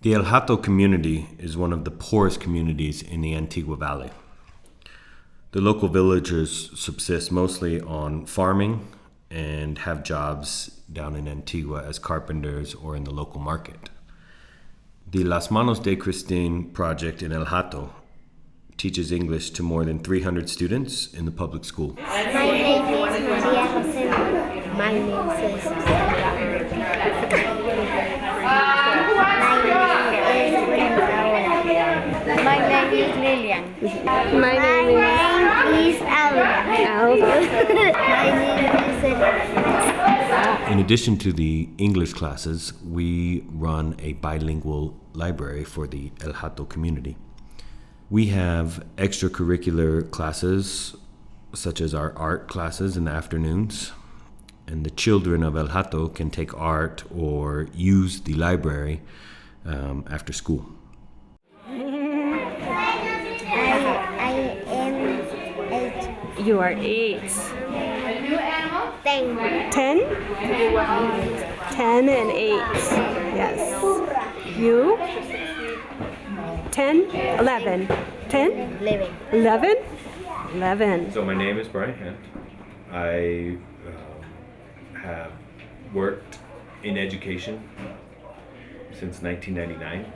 The El Hato community is one of the poorest communities in the Antigua Valley. The local villagers subsist mostly on farming and have jobs down in Antigua as carpenters or in the local market. The Las Manos de Christine project in El Hato teaches English to more than 300 students in the public school. My name is Maria Jose. My name is My name is Lilian. My name is Alba. My name is In addition to the English classes, we run a bilingual library for the El Hato community. We have extracurricular classes, such as our art classes in the afternoons, and the children of El Hato can take art or use the library after school. I am 8. You are 8. 10. 10? 10 and 8. Yes. You? 10? 11. 10? 11. 11? 11. So my name is Brian Hunt. I have worked in education since 1999.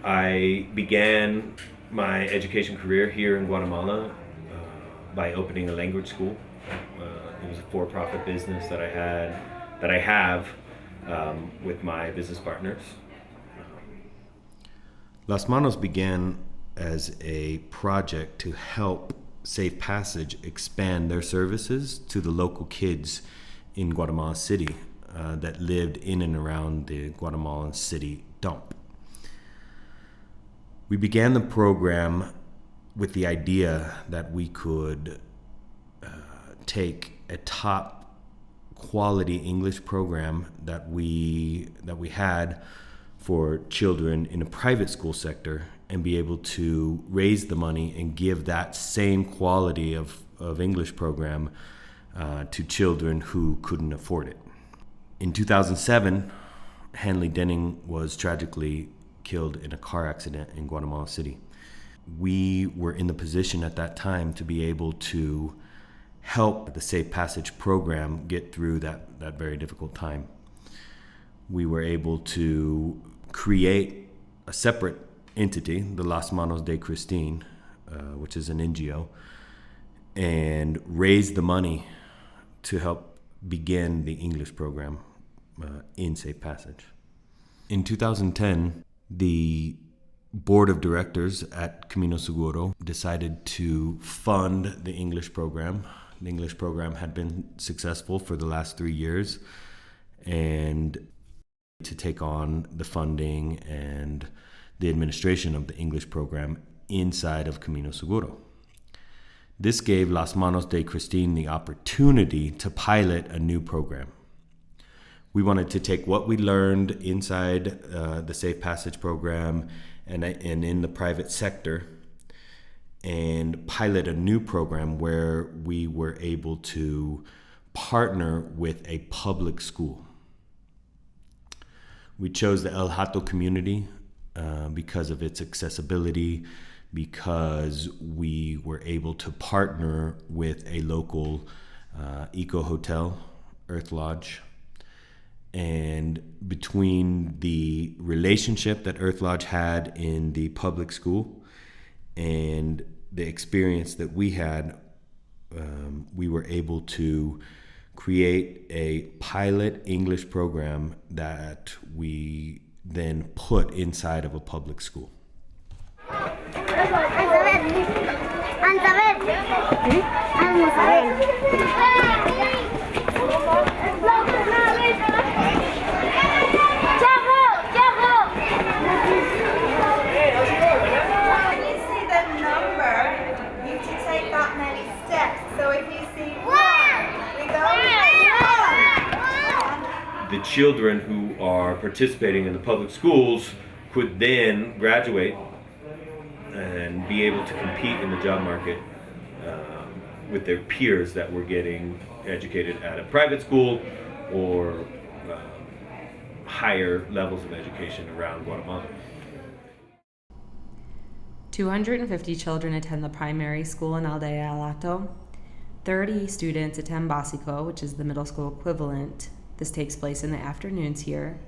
I began my education career here in Guatemala by opening a language school. It was a for-profit business that I have with my business partners. Las Manos began as a project to help Safe Passage expand their services to the local kids in Guatemala City that lived in and around the Guatemalan City dump. We began the program with the idea that we could take a top quality English program that we had for children in a private school sector and be able to raise the money and give that same quality of English program to children who couldn't afford it. In 2007, Hanley Denning was tragically killed in a car accident in Guatemala City. We were in the position at that time to be able to help the Safe Passage program get through that very difficult time. We were able to create a separate entity, the Las Manos de Christine, which is an NGO, and raise the money to help begin the English program in Safe Passage. In 2010, the board of directors at Camino Seguro decided to fund the English program. The English program had been successful for the last 3 years, and to take on the funding and the administration of the English program inside of Camino Seguro. This gave Las Manos de Christine the opportunity to pilot a new program. We wanted to take what we learned inside the Safe Passage program and in the private sector and pilot a new program where we were able to partner with a public school. We chose the El Hato community because of its accessibility, because we were able to partner with a local eco hotel, Earth Lodge. And between the relationship that Earth Lodge had in the public school and the experience that we had, we were able to create a pilot English program that we then put inside of a public school. The children who are participating in the public schools could then graduate and be able to compete in the job market with their peers that were getting educated at a private school or higher levels of education around Guatemala. 250 children attend the primary school in Aldea Alato. 30 students attend Básico, which is the middle school equivalent. This takes place in the afternoons here.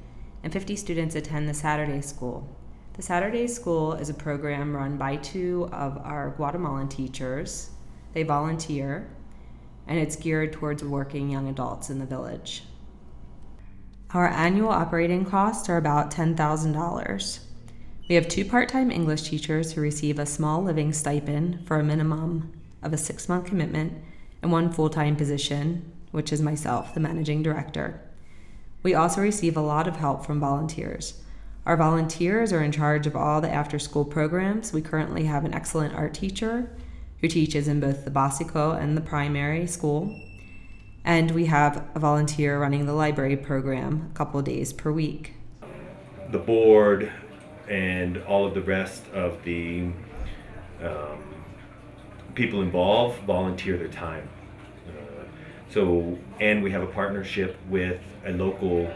And 50 students attend the Saturday school. The Saturday school is a program run by 2 of our Guatemalan teachers. They volunteer, and it's geared towards working young adults in the village. Our annual operating costs are about $10,000. We have 2 part-time English teachers who receive a small living stipend for a minimum of a 6-month commitment, and 1 full-time position, which is myself, the managing director. We also receive a lot of help from volunteers. Our volunteers are in charge of all the after-school programs. We currently have an excellent art teacher who teaches in both the Básico and the primary school. And we have a volunteer running the library program a couple of days per week. The board and all of the rest of the people involved volunteer their time. And we have a partnership with a local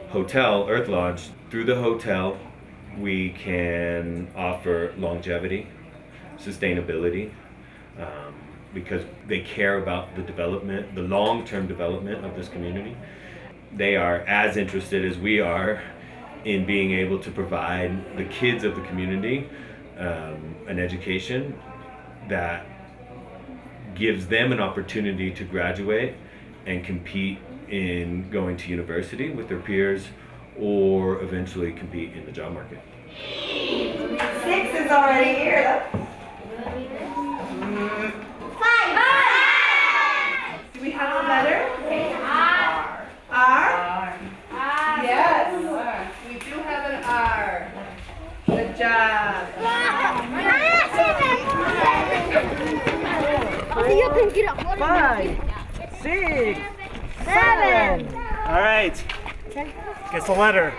hotel, Earth Lodge. Through the hotel, we can offer longevity, sustainability, because they care about the development, the long-term development of this community. They are as interested as we are in being able to provide the kids of the community an education that gives them an opportunity to graduate and compete in going to university with their peers or eventually compete in the job market. 6 is already here. 5. Do we have a letter? R. R? Yes. We do have an R. Good job. 5, 6, 7. All right. Guess the letter.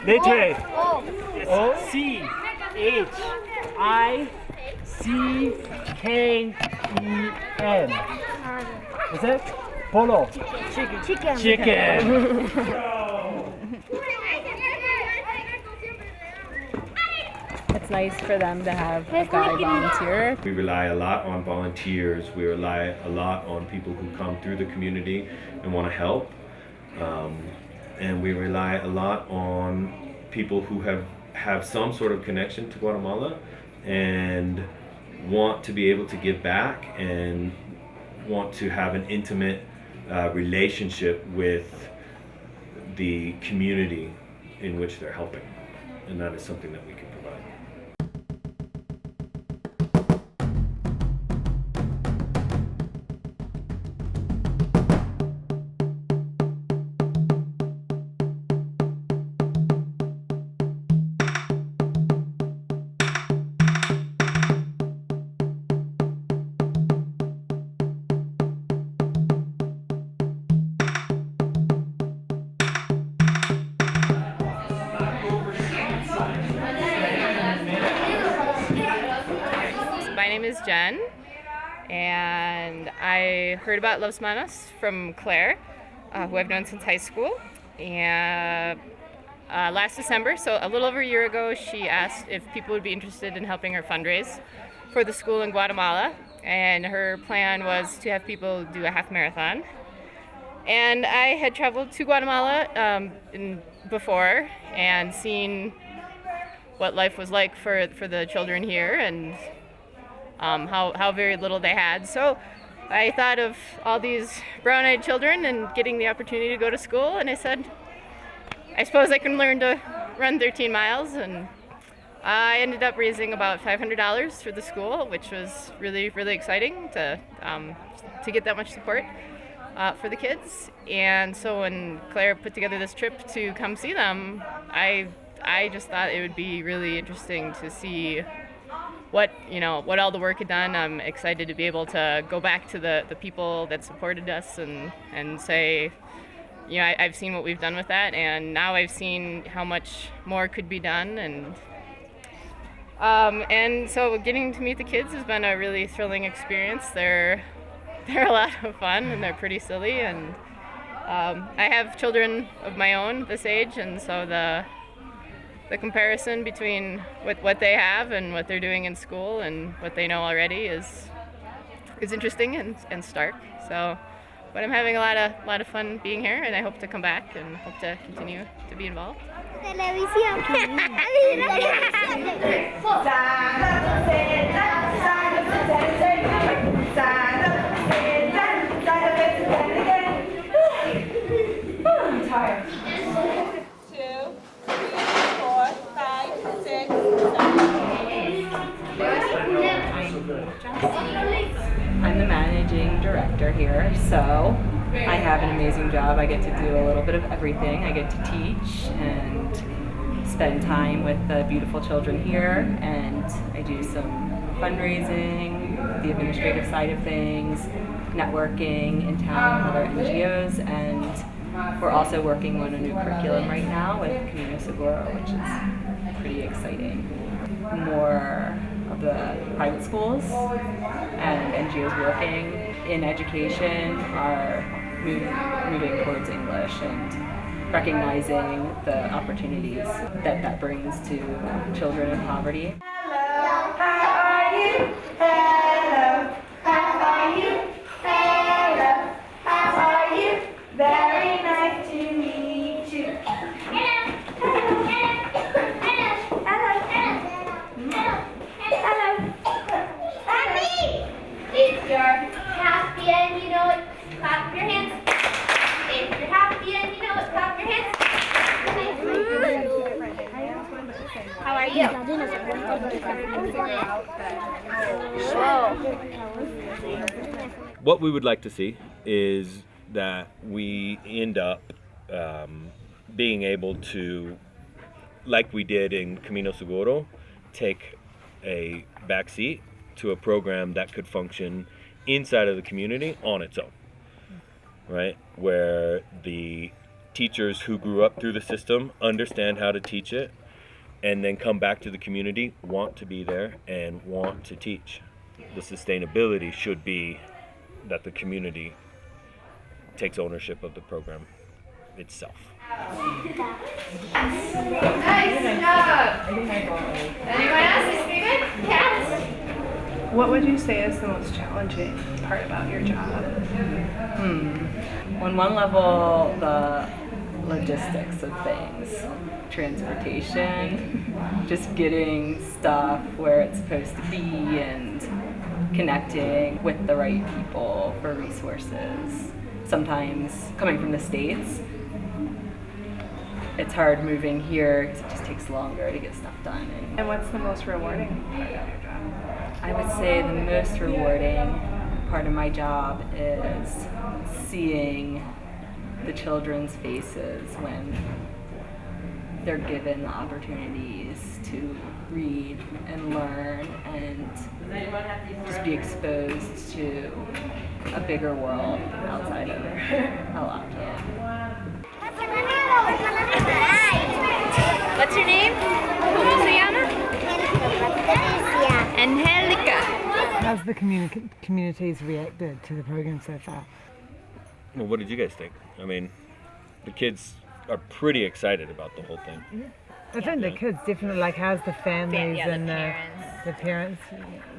Letre. O. C. H. I. C. K. E. N. What's it? Polo. Chicken. Chicken. It's nice for them to have a guy volunteer. We rely a lot on volunteers. We rely a lot on people who come through the community and want to help. And we rely a lot on people who have some sort of connection to Guatemala and want to be able to give back and want to have an intimate relationship with the community in which they're helping. And that is something that we can provide. My name is Jen, and I heard about Los Manos from Claire, who I've known since high school. And last December, so a little over a year ago, she asked if people would be interested in helping her fundraise for the school in Guatemala. And her plan was to have people do a half marathon. And I had traveled to Guatemala before and seen what life was like for the children here and how very little they had. So I thought of all these brown-eyed children and getting the opportunity to go to school, and I said, I suppose I can learn to run 13 miles, and I ended up raising about $500 for the school, which was really, really exciting to get that much support for the kids. And so when Claire put together this trip to come see them, I just thought it would be really interesting to see what all the work had done. I'm excited to be able to go back to the people that supported us and say, I've seen what we've done with that, and now I've seen how much more could be done, and And so getting to meet the kids has been a really thrilling experience. They're a lot of fun and they're pretty silly, and I have children of my own this age, and so the comparison between what they have and what they're doing in school and what they know already is interesting and stark. So, but I'm having a lot of fun being here, and I hope to come back and hope to continue to be involved. Televisión. I'm tired. 2, 3, 4, 5, 6, 7. I'm the managing director here, so I have an amazing job. I get to do a little bit of everything. I get to teach and spend time with the beautiful children here, and I do some fundraising, the administrative side of things, networking in town with other NGOs, and we're also working on a new curriculum right now with Camino Seguro, which is pretty exciting. More of the private schools and NGOs working in education are moving towards English and recognizing the opportunities that brings to children in poverty. Hello, how are you? Hello, how are you? Hello, how are you? Very nice to meet you. Hello. If you're happy and you know it, clap your hands. If you're happy and you know it, clap your hands. How are you? What we would like to see is that we end up being able to, like we did in Camino Seguro, take a backseat to a program that could function inside of the community on its own, right? Where the teachers who grew up through the system understand how to teach it and then come back to the community, want to be there and want to teach. The sustainability should be that the community takes ownership of the program itself. Nice job. Anyone else? Is it good? Cats? What would you say is the most challenging part about your job? On one level, the logistics of things, transportation, just getting stuff where it's supposed to be and connecting with the right people for resources. Sometimes coming from the States, it's hard moving here because it just takes longer to get stuff done. And what's the most rewarding part of your job? I would say the most rewarding part of my job is seeing the children's faces when they're given the opportunities to read and learn and just be exposed to a bigger world outside of El Alto. What's your name? ¿Cómo se llama? Angelica. How's the communities reacted to the program so far? Well, what did you guys think? I mean, the kids are pretty excited about the whole thing. I think the kids definitely, like, how's the families the and parents. the parents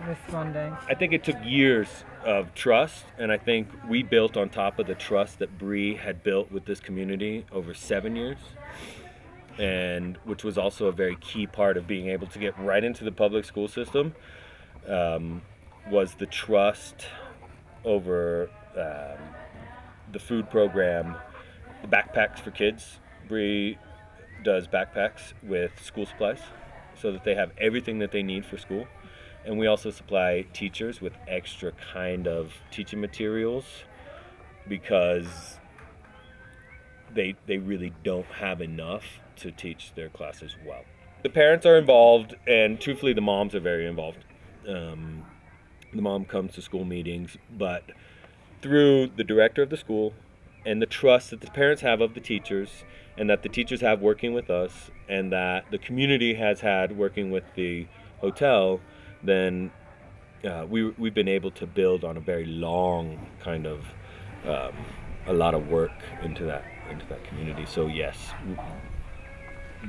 responding? I think it took years of trust, and I think we built on top of the trust that Bree had built with this community over 7 years, and which was also a very key part of being able to get right into the public school system, was the trust over the food program, the backpacks for kids. Bree does backpacks with school supplies so that they have everything that they need for school. And we also supply teachers with extra kind of teaching materials because they really don't have enough to teach their classes well. The parents are involved, and truthfully the moms are very involved. The mom comes to school meetings, but through the director of the school and the trust that the parents have of the teachers and that the teachers have working with us and that the community has had working with the hotel, then we've been able to build on a very long kind of a lot of work into that community. So yes,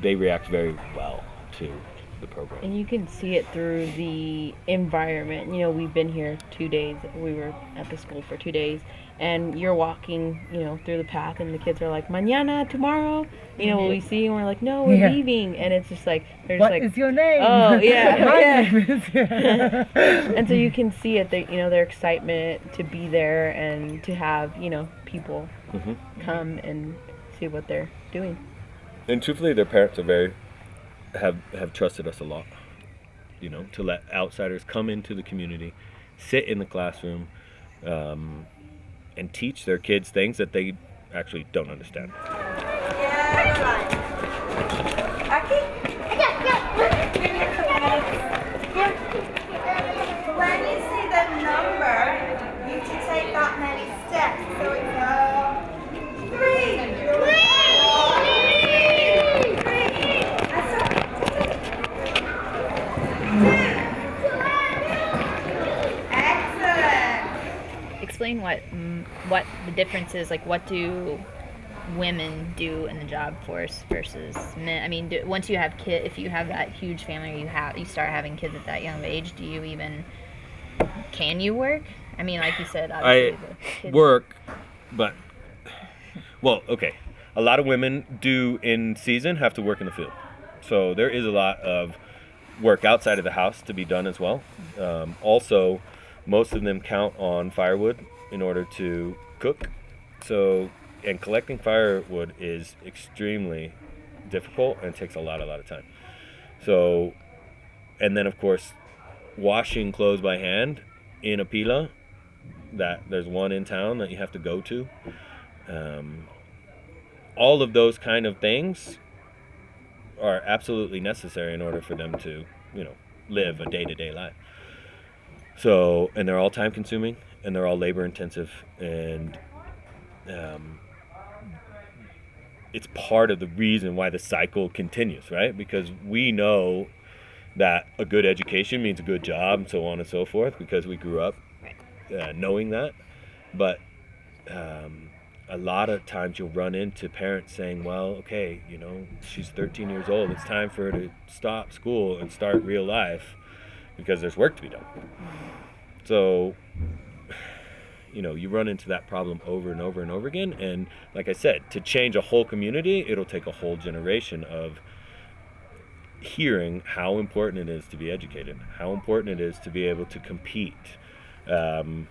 they react very well to the program. And you can see it through the environment. You know, we've been here 2 days. We were at the school for 2 days, and you're walking, you know, through the path, and the kids are like, "Mañana, tomorrow." You know, what we see, and we're like, "No, we're leaving." And it's just like, they're just What like, is your name? "Oh, yeah." My yeah. name is And so you can see it, you know, their excitement to be there and to have, you know, people come and see what they're doing. And truthfully, their parents are have trusted us a lot, you know, to let outsiders come into the community, sit in the classroom, and teach their kids things that they actually don't understand. When you see the number, you have to take that many steps. So we go 3. Excellent. Explain what the difference is. Like, what do women do in the job force versus men? I mean, once you have if you have that huge family, you start having kids at that young of age. Can you work? I mean, like you said, obviously the kids work, but okay. A lot of women do in season have to work in the field, so there is a lot of work outside of the house to be done as well. Also, most of them count on firewood in order to cook. So, and collecting firewood is extremely difficult and takes a lot of time. So, and then of course, washing clothes by hand in a pila, that there's one in town that you have to go to. All of those kind of things are absolutely necessary in order for them to, you know, live a day-to-day life. So, and they're all time consuming and they're all labor intensive, and it's part of the reason why the cycle continues, right? Because we know that a good education means a good job and so on and so forth, because we grew up knowing that. But a lot of times you'll run into parents saying, well, okay, you know, she's 13 years old. It's time for her to stop school and start real life because there's work to be done. So, you know, you run into that problem over and over and over again. And like I said, to change a whole community, it'll take a whole generation of hearing how important it is to be educated, how important it is to be able to compete, how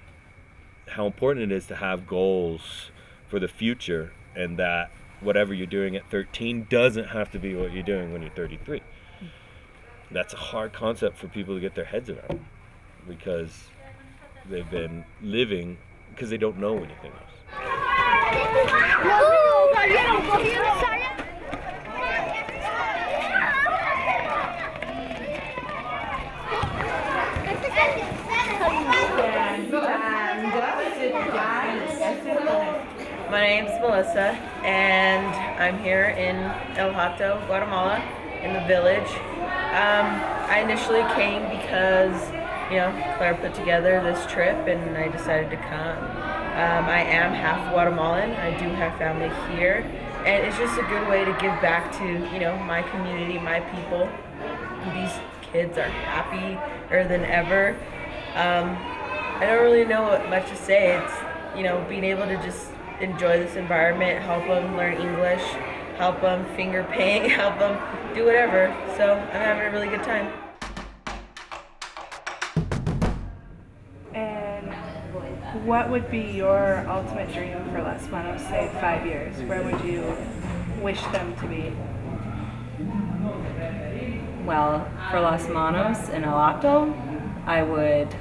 important it is to have goals for the future, and that whatever you're doing at 13 doesn't have to be what you're doing when you're 33. That's a hard concept for people to get their heads around, because they've been living because they don't know anything else. My name's Melissa, and I'm here in El Hato, Guatemala, in the village. I initially came because, you know, Claire put together this trip, and I decided to come. I am half Guatemalan. I do have family here, and it's just a good way to give back to, you know, my community, my people. These kids are happier than ever. I don't really know what much to say. It's, you know, being able to just enjoy this environment, help them learn English, help them finger paint, help them do whatever. So I'm having a really good time. And what would be your ultimate dream for Las Manos, say 5 years? Where would you wish them to be? Well, for Las Manos and El Hato, I would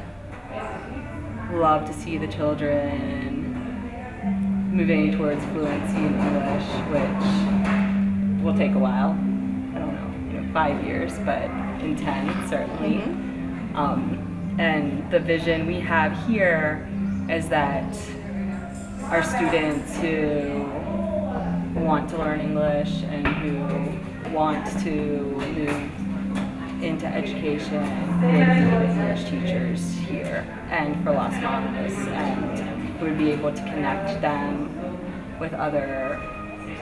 love to see the children moving towards fluency in English, which will take a while. I don't know, 5 years, but in 10 certainly. And the vision we have here is that our students who want to learn English and who want to move into education and for English teachers here and for Las Manos, and we would be able to connect them with other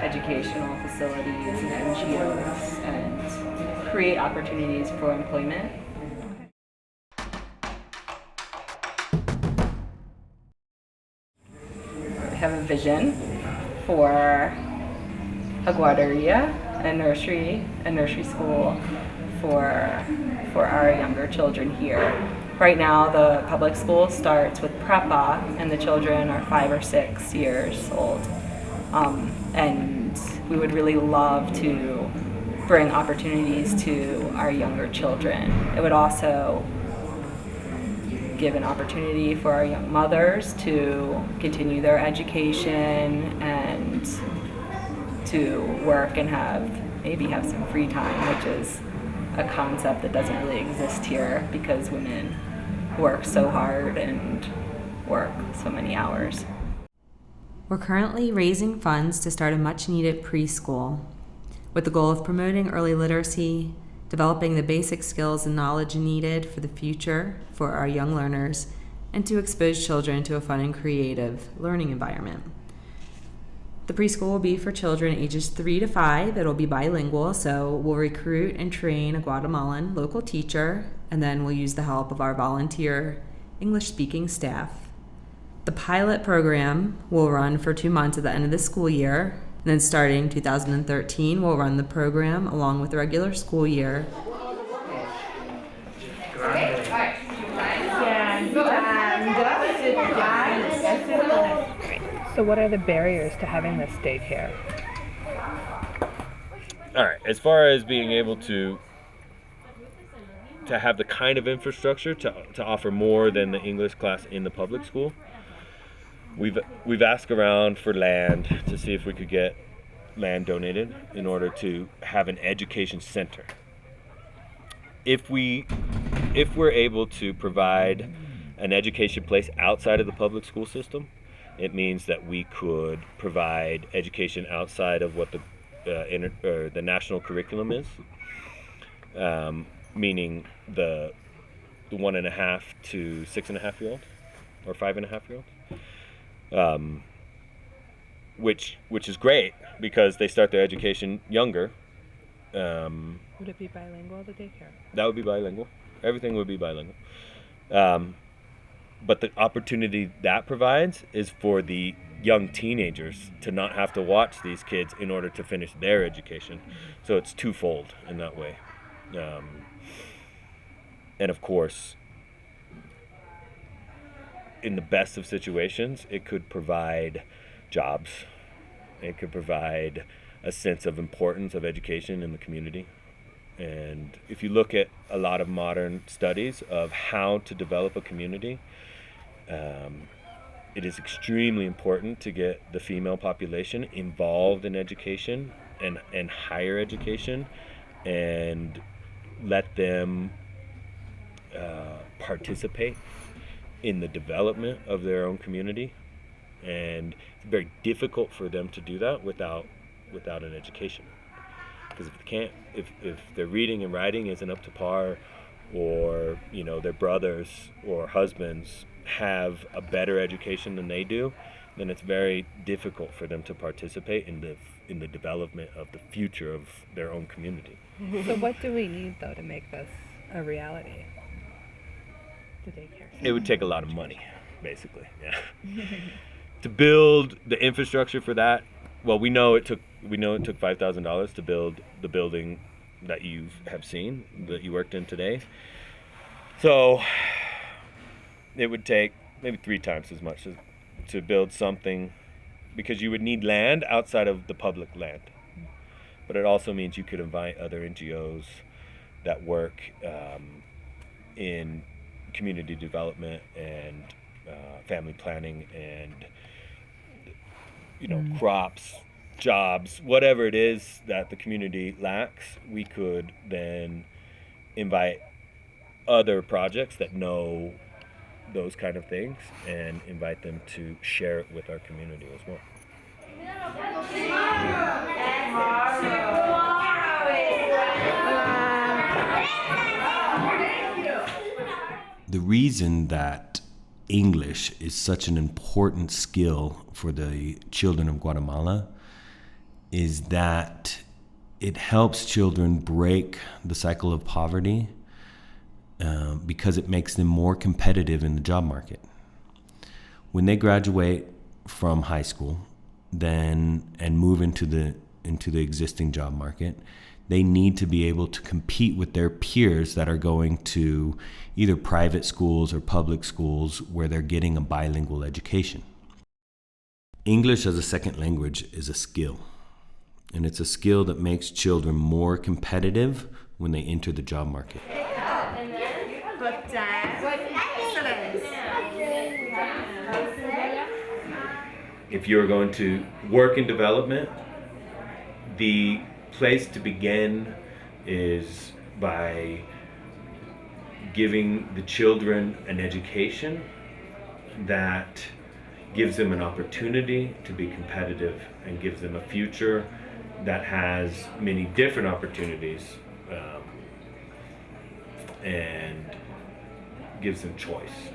educational facilities and NGOs and create opportunities for employment. We have a vision for a guarderia, a nursery school for our younger children here. Right now, the public school starts with prepa, and the children are 5 or 6 years old. And we would really love to bring opportunities to our younger children. It would also give an opportunity for our young mothers to continue their education and to work and maybe have some free time, which is a concept that doesn't really exist here because women work so hard and work so many hours. We're currently raising funds to start a much-needed preschool with the goal of promoting early literacy, developing the basic skills and knowledge needed for the future for our young learners, and to expose children to a fun and creative learning environment. The preschool will be for children ages 3 to 5. It'll be bilingual, so we'll recruit and train a Guatemalan local teacher, and then we'll use the help of our volunteer English-speaking staff. The pilot program will run for 2 months at the end of the school year, and then starting 2013, we'll run the program along with the regular school year. So what are the barriers to having this daycare? All right, as far as being able to have the kind of infrastructure to offer more than the English class in the public school, we've asked around for land to see if we could get land donated in order to have an education center. If we're able to provide an education place outside of the public school system, it means that we could provide education outside of what the national curriculum is, meaning the 1.5 to 6.5 year old or 5.5 year old, which is great because they start their education younger. Would it be bilingual, the daycare? That would be bilingual. Everything would be bilingual. But the opportunity that provides is for the young teenagers to not have to watch these kids in order to finish their education. So it's twofold in that way. And of course, in the best of situations, it could provide jobs. It could provide a sense of importance of education in the community. And if you look at a lot of modern studies of how to develop a community, it is extremely important to get the female population involved in education and higher education, and let them participate in the development of their own community. And it's very difficult for them to do that without an education. Because if their reading and writing isn't up to par, or their brothers or husbands have a better education than they do, then it's very difficult for them to participate in the development of the future of their own community. So what do we need though to make this a reality? The daycare. It would take a lot of money, basically. Yeah. To build the infrastructure for that, well, we know it took $5,000 to build the building that you have seen, that you worked in today. So it would take maybe 3 times as much to build something, because you would need land outside of the public land. But it also means you could invite other NGOs that work in community development and family planning and crops, jobs, whatever it is that the community lacks. We could then invite other projects that know those kind of things and invite them to share it with our community as well. Tomorrow. the reason that English is such an important skill for the children of Guatemala is that it helps children break the cycle of poverty because it makes them more competitive in the job market. When they graduate from high school and move into the existing job market, they need to be able to compete with their peers that are going to either private schools or public schools where they're getting a bilingual education. English as a second language is a skill, and it's a skill that makes children more competitive when they enter the job market. If you're going to work in development, the place to begin is by giving the children an education that gives them an opportunity to be competitive and gives them a future that has many different opportunities and gives them choice.